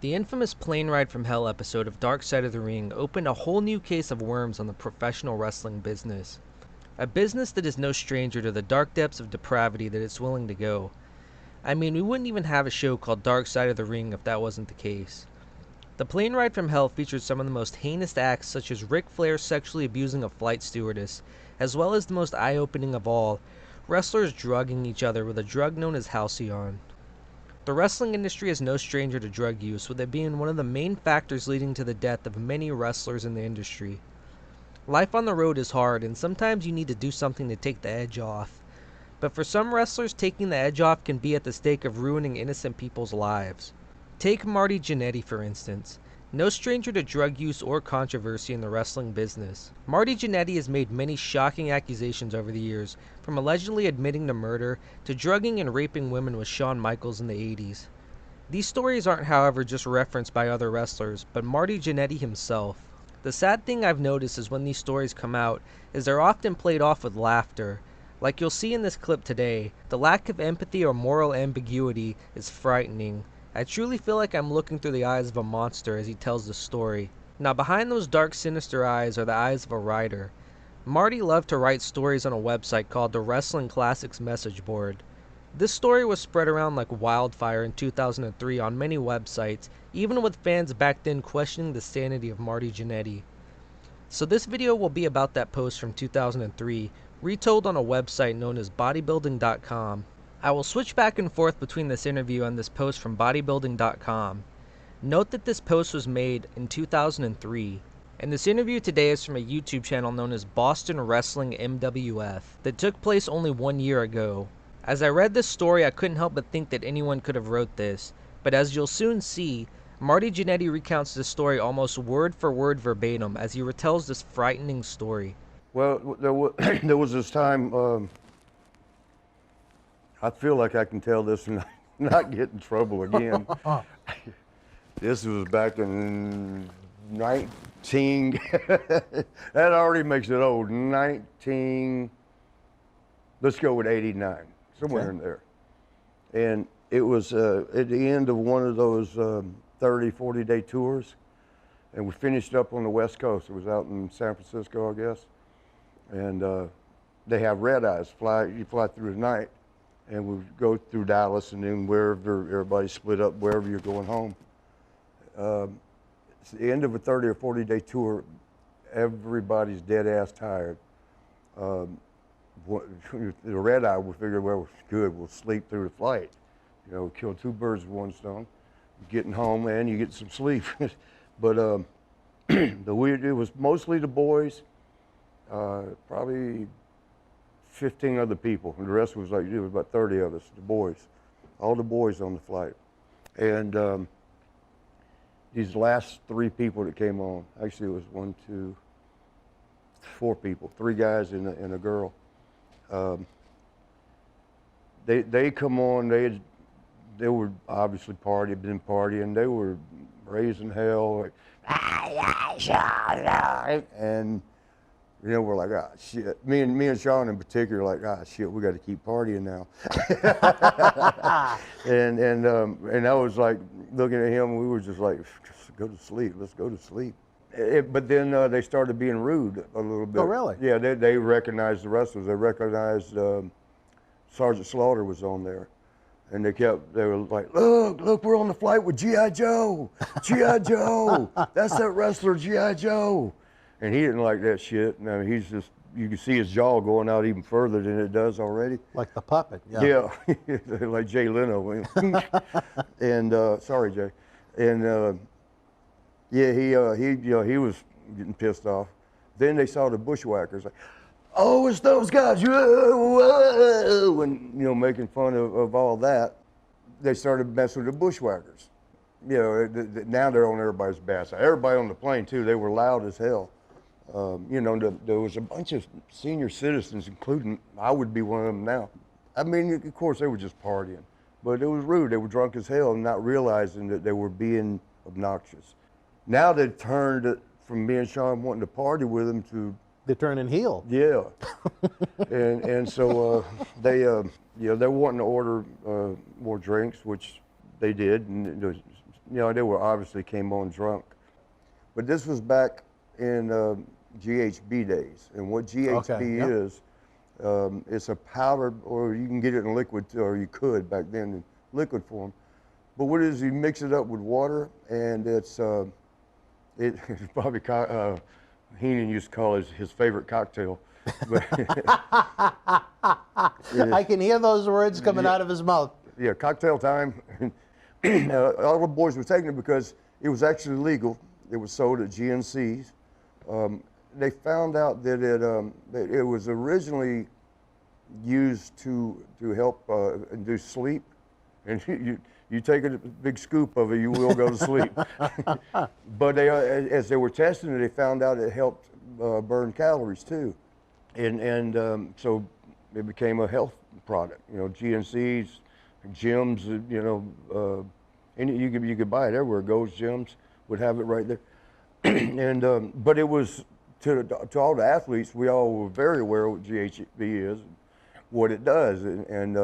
The infamous Plane Ride from Hell episode of Dark Side of the Ring opened a whole new case of worms on the professional wrestling business. A business that is no stranger to the dark depths of depravity that it's willing to go. I mean, we wouldn't even have a show called Dark Side of the Ring if that wasn't the case. The Plane Ride from Hell featured some of the most heinous acts, such as Ric Flair sexually abusing a flight stewardess, as well as the most eye-opening of all, wrestlers drugging each other with a drug known as Halcyon. The wrestling industry is no stranger to drug use, with it being one of the main factors leading to the death of many wrestlers in the industry. Life on the road is hard, and sometimes you need to do something to take the edge off. But for some wrestlers, taking the edge off can be at the stake of ruining innocent people's lives. Take Marty Janetty, for instance. No stranger to drug use or controversy in the wrestling business. Marty Janetty has made many shocking accusations over the years, from allegedly admitting to murder to drugging and raping women with Shawn Michaels in the 80s. These stories aren't, however, just referenced by other wrestlers, but Marty Janetty himself. The sad thing I've noticed is when these stories come out, is they're often played off with laughter. Like you'll see in this clip today, the lack of empathy or moral ambiguity is frightening. I truly feel like I'm looking through the eyes of a monster as he tells the story. Now behind those dark, sinister eyes are the eyes of a writer. Marty loved to write stories on a website called the Wrestling Classics Message Board. This story was spread around like wildfire in 2003 on many websites, even with fans back then questioning the sanity of Marty Janetty. So this video will be about that post from 2003, retold on a website known as bodybuilding.com. I will switch back and forth between this interview and this post from bodybuilding.com. Note that this post was made in 2003, and this interview today is from a YouTube channel known as Boston Wrestling MWF that took place only 1 year ago. As I read this story, I couldn't help but think that anyone could have wrote this, but as you'll soon see, Marty Janetty recounts this story almost word for word verbatim as he retells this frightening story. Well, there was this time, I feel like I can tell this and not get in trouble again. This was back in 19, that already makes it old, 19, let's go with 89, somewhere in there. And it was at the end of one of those 30, 40-day tours, and we finished up on the West Coast. It was out in San Francisco, I guess. And they have red eyes, you fly through the night. And we go through Dallas and then wherever everybody split up, wherever you're going home. It's the end of a 30 or 40-day tour. Everybody's dead ass tired. The red eye, we figured, well, good, we'll sleep through the flight. You know, kill two birds with one stone. Getting home and you get some sleep. But it was mostly the boys, probably 15 other people, and the rest was like, it was about 30 of us, the boys, all the boys on the flight. And these last three people that came on, actually it was 1, 2, 4 people, 3 guys and a girl. They come on, they were obviously been partying, they were raising hell, like, and you know, we're like, ah, shit. Me and Sean in particular are like, ah, shit, we got to keep partying now. and I was like, looking at him, we were just like, just go to sleep. Let's go to sleep. But then they started being rude a little bit. Oh, really? Yeah, they recognized the wrestlers. They recognized Sergeant Slaughter was on there. And they were like, look, we're on the flight with G.I. Joe. G.I. Joe. That's that wrestler, G.I. Joe. And he didn't like that shit. I mean, he's just, you can see his jaw going out even further than it does already. Like the puppet, yeah. Yeah, like Jay Leno. And, sorry, Jay. And, yeah, he was getting pissed off. Then they saw the bushwhackers, like, oh, it's those guys, whoa, and, you know, making fun of all that. They started messing with the bushwhackers. You know, now they're on everybody's bad side. Everybody on the plane, too, they were loud as hell. You know, there was a bunch of senior citizens, including, I would be one of them now. I mean, of course, they were just partying, but it was rude. They were drunk as hell and not realizing that they were being obnoxious. Now they've turned from me and Sean wanting to party with them to... They're turning heel. Yeah. and so they, you know, they're wanting to order more drinks, which they did, and they were obviously came on drunk. But this was back in GHB days. And what GHB is, it's a powder, or you can get it in liquid, or you could back then in liquid form. But what it is, you mix it up with water, and it's probably Heenan used to call it his favorite cocktail. But I can hear those words coming out of his mouth. Yeah, cocktail time. All the boys were taking it because it was actually legal. It was sold at GNC's. They found out that it was originally used to help induce sleep, and you take a big scoop of it, you will go to sleep. But as they were testing it, they found out it helped burn calories too, and so it became a health product. GNC's, gyms, and you could buy it everywhere. Gold's Gyms would have it right there, and but it was to all the athletes. We all were very aware of what GHB is, what it does, and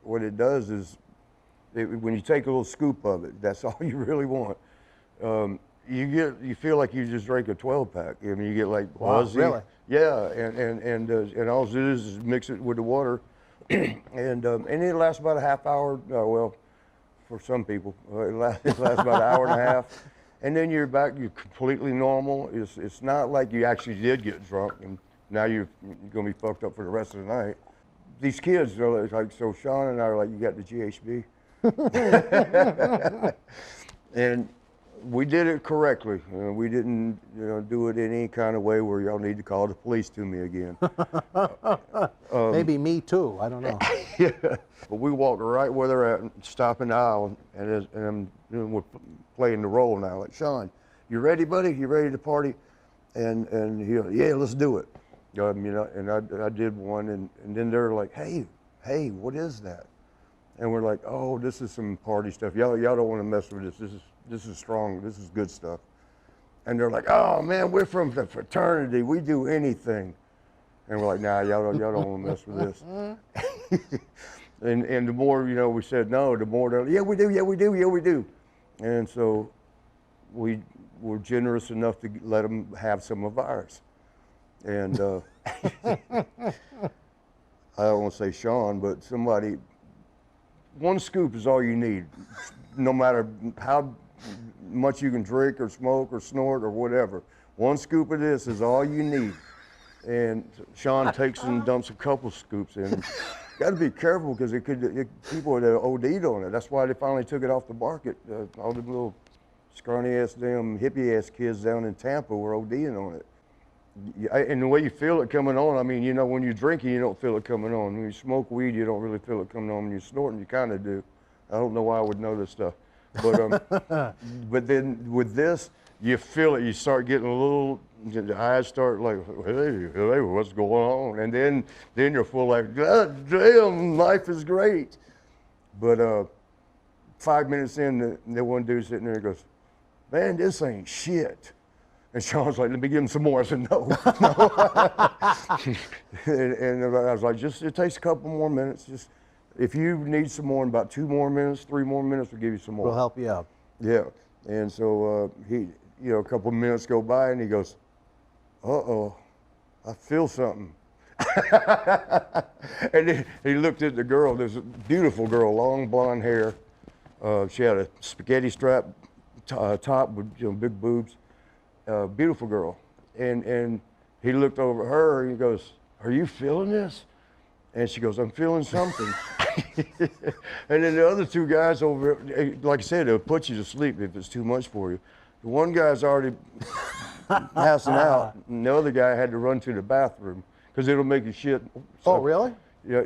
what it does is when you take a little scoop of it, that's all you really want. You feel like you just drank a 12-pack. I mean, you get like buzzy. Wow, really? Yeah, and all it is mix it with the water, and it lasts about a half hour. Well, for some people, it lasts about an hour and a half, and then you're back. You're completely normal. It's not like you actually did get drunk, and now you're gonna be fucked up for the rest of the night. These kids are like, so Sean and I are like, you got the GHB, and we did it correctly. We didn't, do it in any kind of way where y'all need to call the police to me again. Maybe me too. I don't know. Yeah, but we walked right where they're at, and stop in the aisle, and we're playing the role now. Like, Sean, you ready, buddy? You ready to party? And he'll, yeah, let's do it. And I did one, and then they're like, hey, what is that? And we're like, oh, this is some party stuff. Y'all don't want to mess with this. This is strong. This is good stuff. And they're like, oh man, we're from the fraternity. We do anything. And we're like, nah, y'all don't want to mess with this. and the more we said no, the more they're like, yeah we do. And so we were generous enough to let them have some of ours. And I don't want to say Sean, but somebody. One scoop is all you need, no matter how much you can drink or smoke or snort or whatever. One scoop of this is all you need. And Sean takes and dumps a couple scoops in. Got to be careful because people would have OD'd on it. That's why they finally took it off the market. All the little scrawny ass damn hippie ass kids down in Tampa were ODing on it. And the way you feel it coming on, I mean, when you're drinking, you don't feel it coming on. When you smoke weed, you don't really feel it coming on. When you're snorting, you kind of do. I don't know why I would know this stuff. But but then with this, you feel it. You start getting a little, the eyes start like, hey, what's going on? And then you're full like, God damn, life is great. But 5 minutes in, the one dude sitting there goes, man, this ain't shit. And Sean's like, let me give him some more. I said, no. and I was like, it takes a couple more minutes. Just if you need some more in about 2 more minutes, 3 more minutes, we'll give you some more. We'll help you out. Yeah. And so he, a couple of minutes go by and he goes, uh-oh, I feel something. And then he looked at the girl. There's a beautiful girl, long blonde hair. She had a spaghetti strap top with big boobs. Beautiful girl, and he looked over at her and he goes, are you feeling this? And she goes, I'm feeling something. And then the other 2 guys over, like I said, they'll put you to sleep if it's too much for you. The one guy's already passing out, and the other guy had to run to the bathroom because it'll make you shit. So, oh, really? Yeah,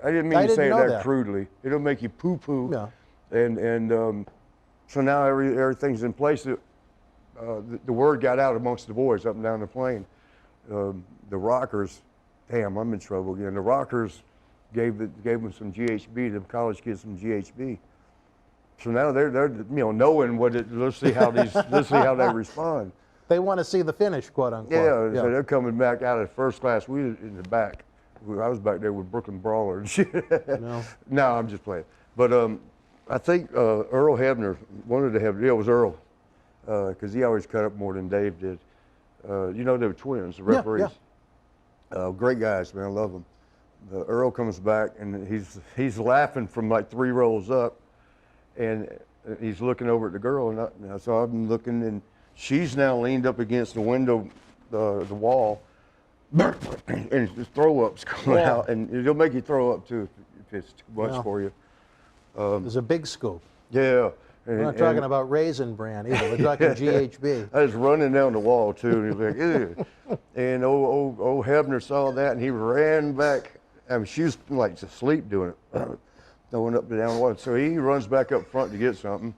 I didn't mean to say that crudely. It'll make you poo-poo. Yeah. And so now everything's in place. The word got out amongst the boys up and down the plane. The Rockers, damn, I'm in trouble again. The Rockers gave them some GHB, the college kids some GHB. So now they're knowing what it. Let's see how they respond. They want to see the finish, quote unquote. Yeah, so they're coming back out of first class. We were in the back. I was back there with Brooklyn Brawler and shit. No, I'm just playing. But I think Earl Hebner wanted to have, yeah, it was Earl, because he always cut up more than Dave did. You know, they were twins, the referees. Yeah. Great guys, man, I love them. Earl comes back and he's laughing from like 3 rows up, and he's looking over at the girl, and so I'm looking, and she's now leaned up against the window, the wall, and the throw up's coming out, and it'll make you throw up too if it's too much for you. There's a big scoop. Yeah. We're not talking about Raisin Bran either. We're talking GHB. I was running down the wall too, and he was like, ew. And old Hebner saw that, and he ran back. I mean, she was like asleep doing it, going up and down the wall. So he runs back up front to get something.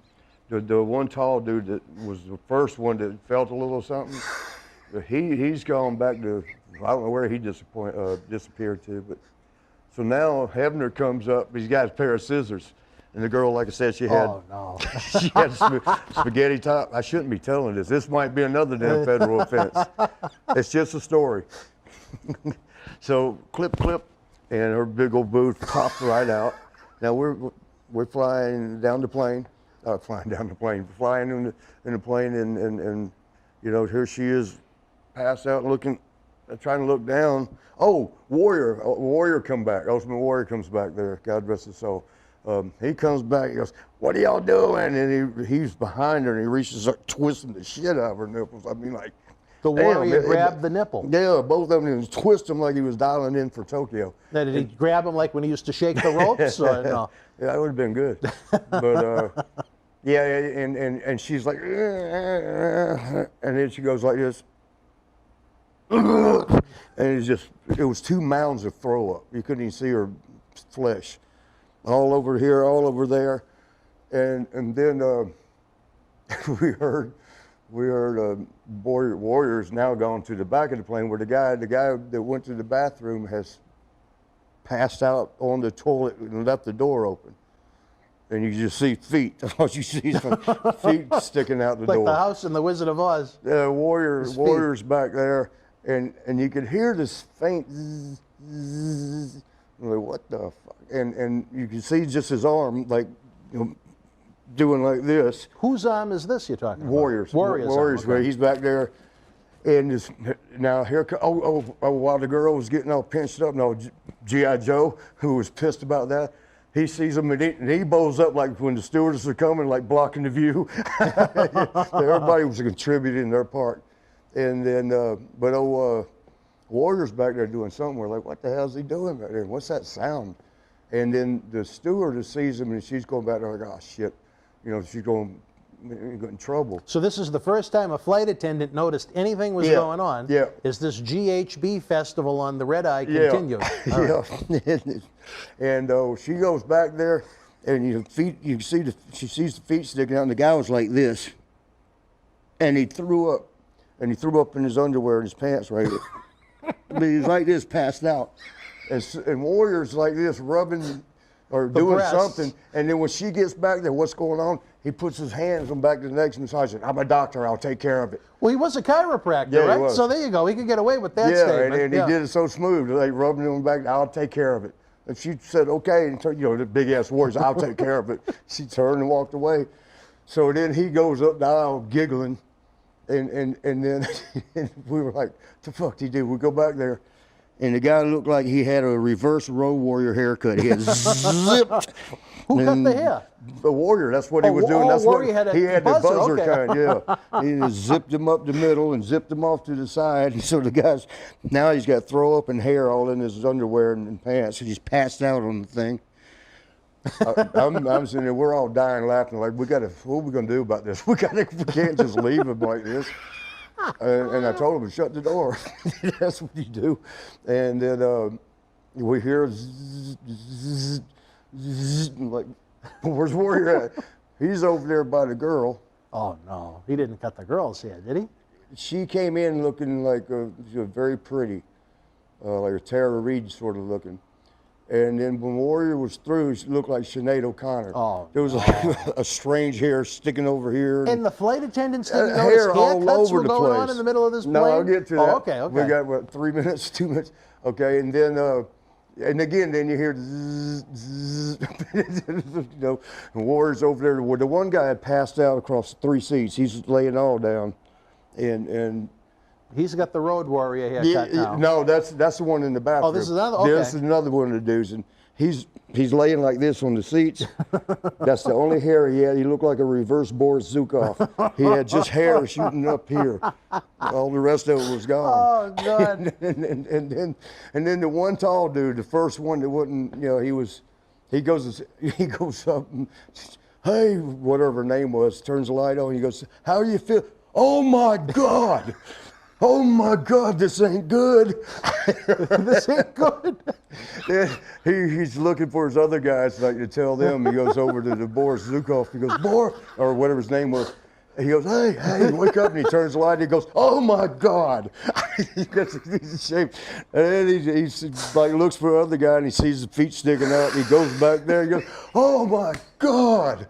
The one tall dude that was the first one that felt a little something, he's gone back to, I don't know where he disappeared to, but so now Hebner comes up. He's got a pair of scissors. And the girl, like I said, she had, she had spaghetti top. I shouldn't be telling this. This might be another damn federal offense. It's just a story. So clip, and her big old booth popped right out. Now we're flying down the plane, flying in the plane, and you know, here she is, passed out, looking, trying to look down. Oh, Warrior come back. Ultimate Warrior comes back there. God rest his soul. He comes back, he goes, "What are y'all doing?" And he's behind her, and he reaches up, twisting the shit out of her nipples. I mean, like, the Warrior grabbed the nipple. Yeah, both of them, and twist them like he was dialing in for Tokyo. Now, did he grab him like when he used to shake the ropes? Or no? Yeah, that would have been good. But yeah, and she's like, and then she goes like this, and it was 2 mounds of throw up. You couldn't even see her flesh. All over here, all over there, and then we heard Warrior's now gone to the back of the plane, where the guy that went to the bathroom has passed out on the toilet and left the door open, and you just see feet. That's all you see is feet sticking out the door. Like the house in the Wizard of Oz. Warrior's back there, and you could hear this faint zzz. I'm like, what the fuck? And you can see just his arm, like, you know, doing like this. Whose arm is this you're talking about? Warrior's. Warrior's arm, okay. He's back there, and now here. While the girl was getting all pinched up, now G.I. Joe, who was pissed about that, he sees him and he bows up like when the stewardess are coming, like blocking the view. Everybody was contributing their part, and then Warrior's back there doing something. We're like, what the hell is he doing back there? What's that sound? And then the stewardess sees him, and she's going back there like, oh shit, you know, she's going to get in trouble. So this is the first time a flight attendant noticed anything was going on. Yeah. Is this GHB festival on the Red Eye continued? Yeah. And she goes back there, and she sees the feet sticking out, and the guy was like this, and he threw up in his underwear and his pants right there. But he's like this, passed out. And Warrior's like this, rubbing or doing something. And then when she gets back there, what's going on? He puts his hands on back to the next massage. I'm a doctor, I'll take care of it. Well, he was a chiropractor, right? He was. So there you go. He could get away with that statement. And he did it so smooth. Like rubbing him back, I'll take care of it. And she said, okay. And you know, the big ass Warriors, I'll take care of it. She turned and walked away. So then he goes up the aisle giggling. And then we were like, the fuck did he do? We go back there, and the guy looked like he had a reverse Road Warrior haircut. He had zipped. Who cut the hair? The Warrior. That's what he was doing. That's Warrior what he had. The buzzer kind. Yeah. He just zipped him up the middle and zipped him off to the side. And so the guy's now he's got throw up and hair all in his underwear and pants. And he's passed out on the thing. I'm sitting there, we're all dying laughing, like, what are we gonna do about this? We can't just leave him like this. And I told him to shut the door. That's what you do. And then we hear zzz, zzz, zzz, like, where's Warrior at? He's over there by the girl. Oh no, he didn't cut the girl's hair, did he? She came in looking like very pretty, like a Tara Reid sort of looking. And then when Warrior was through, she looked like Sinead O'Connor. Oh, there was a strange hair sticking over here. And the flight attendants didn't notice haircuts were going on in the middle of this plane? No, I'll get to that. Okay. We got, what, 3 minutes, 2 minutes? Okay, and then And again, then you hear zzz, zzz, you know, and Warrior's over there. Well, the one guy had passed out across 3 seats. He's laying all down, and He's got the Road Warrior haircut now. no, that's the one in the bathroom. Oh, this is another. Okay. This is another one of the dudes, and he's laying like this on the seats. That's the only hair he had. He looked like a reverse Boris Zukov. He had just hair shooting up here. All the rest of it was gone. Oh God! and then the one tall dude, the first one that wouldn't, you know, he goes up and, hey, whatever her name was, turns the light on. He goes, how do you feel? Oh my God! Oh my God, this ain't good. This ain't good. Yeah, he's looking for his other guys like to tell them. He goes over to the Boris Zukov. He goes, Boris, or whatever his name was. He goes, hey, wake up. And he turns the light. And he goes, oh my God. He's ashamed. And then he like looks for the other guy and he sees his feet sticking out. And he goes back there. He goes, oh my God.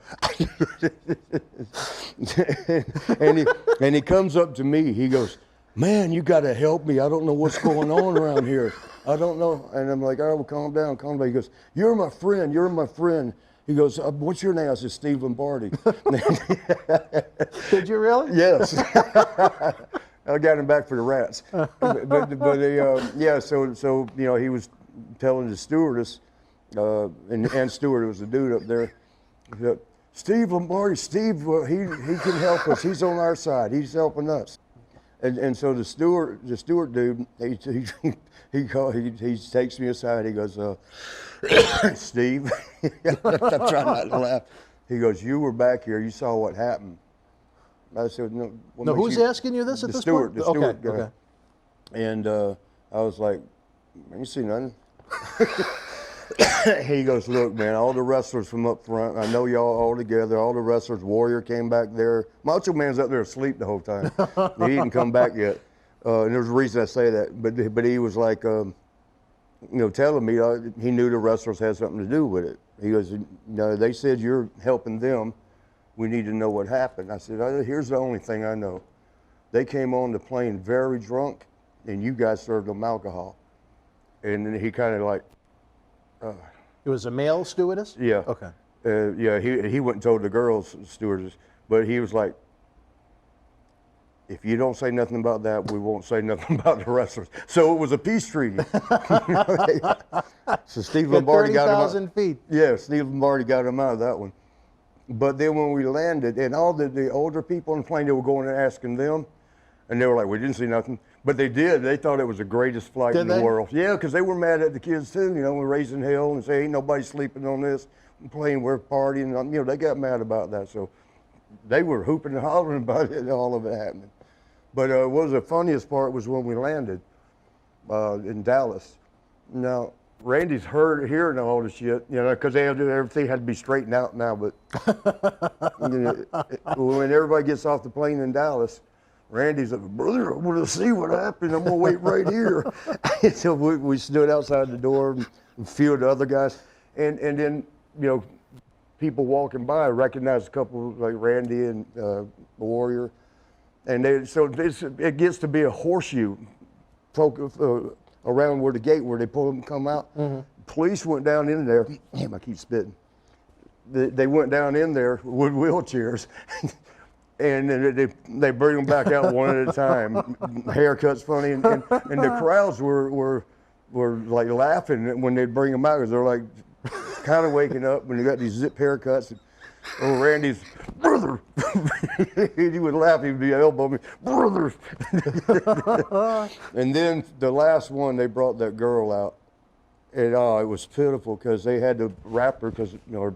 and he comes up to me. He goes, man, you got to help me. I don't know what's going on around here. I don't know. And I'm like, all right, well, calm down, calm down. He goes, you're my friend. You're my friend. He goes, what's your name? I said, Steve Lombardi. Did you really? Yes. I got him back for the rats. Yeah, so you know, he was telling the stewardess, and steward was the dude up there, Steve Lombardi, Steve, he can help us. He's on our side. He's helping us. And so the steward dude, he takes me aside. He goes, Steve, I'm trying not to laugh. He goes, you were back here. You saw what happened. I said, no. No, who's asking you this at this point? The steward guy. Okay. And I was like, I ain't see nothing. He goes, look, man, all the wrestlers from up front, I know y'all all together, all the wrestlers, Warrior came back there. Macho Man's up there asleep the whole time. He didn't come back yet. And there's a reason I say that. But he was like, you know, telling me he knew the wrestlers had something to do with it. He goes, you know, they said you're helping them. We need to know what happened. I said, here's the only thing I know. They came on the plane very drunk, and you guys served them alcohol. And then he kind of like, It was a male stewardess? yeah. Okay. Yeah, he went and told the girls stewardess, but he was like, if you don't say nothing about that, we won't say nothing about the wrestlers. So it was a peace treaty. So Steve Lombardi got him out. 30,000 feet. Yeah, Steve Lombardi got him out of that one. But then when we landed, and all the older people on the plane, they were going and asking them, and they were like, we didn't see nothing. But they did. They thought it was the greatest flight in the world. Yeah, because they were mad at the kids too. You know, we're raising hell and say, ain't nobody sleeping on this plane. We're partying. You know, they got mad about that. So they were hooping and hollering about it, all of it happening. But what was the funniest part was when we landed in Dallas. Now, Randy's hearing all the shit, you know, because everything had to be straightened out now. But you know, when everybody gets off the plane in Dallas, Randy's like, brother, I want to see what happened. I'm going to wait right here. So we stood outside the door and a few of the other guys. And then, you know, people walking by recognized a couple like Randy and the Warrior. And it gets to be a horseshoe around where the gate where they pull them come out. Mm-hmm. Police went down in there. Damn, I keep spitting. They went down in there with wheelchairs. And then they bring them back out one at a time. Haircuts funny, and the crowds were like laughing when they'd bring them out because they're like kind of waking up when they got these zip haircuts. And Randy's brother, he would laugh. He'd be elbowing me, brother. And then the last one, they brought that girl out, and it was pitiful because they had to wrap her because you know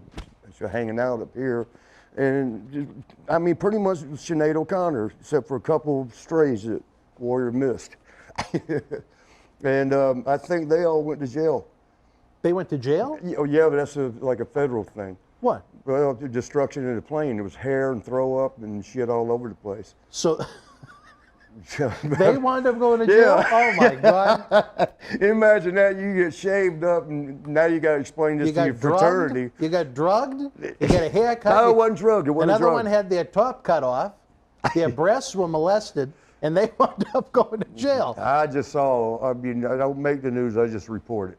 she's hanging out up here. And I mean, pretty much Sinead O'Connor, except for a couple of strays that Warrior missed. And I think they all went to jail. They went to jail? Oh yeah, but that's like a federal thing. What? Well, destruction in the plane. There was hair and throw up and shit all over the place. So they wound up going to jail? Yeah. Oh my God. Imagine that, you get shaved up and now you got to explain this to your fraternity. You got drugged? You got a haircut? No, it wasn't drugged. It wasn't Another drugged. one had their top cut off, their breasts were molested, and they wound up going to jail. I just saw, I mean, I don't make the news, I just report it.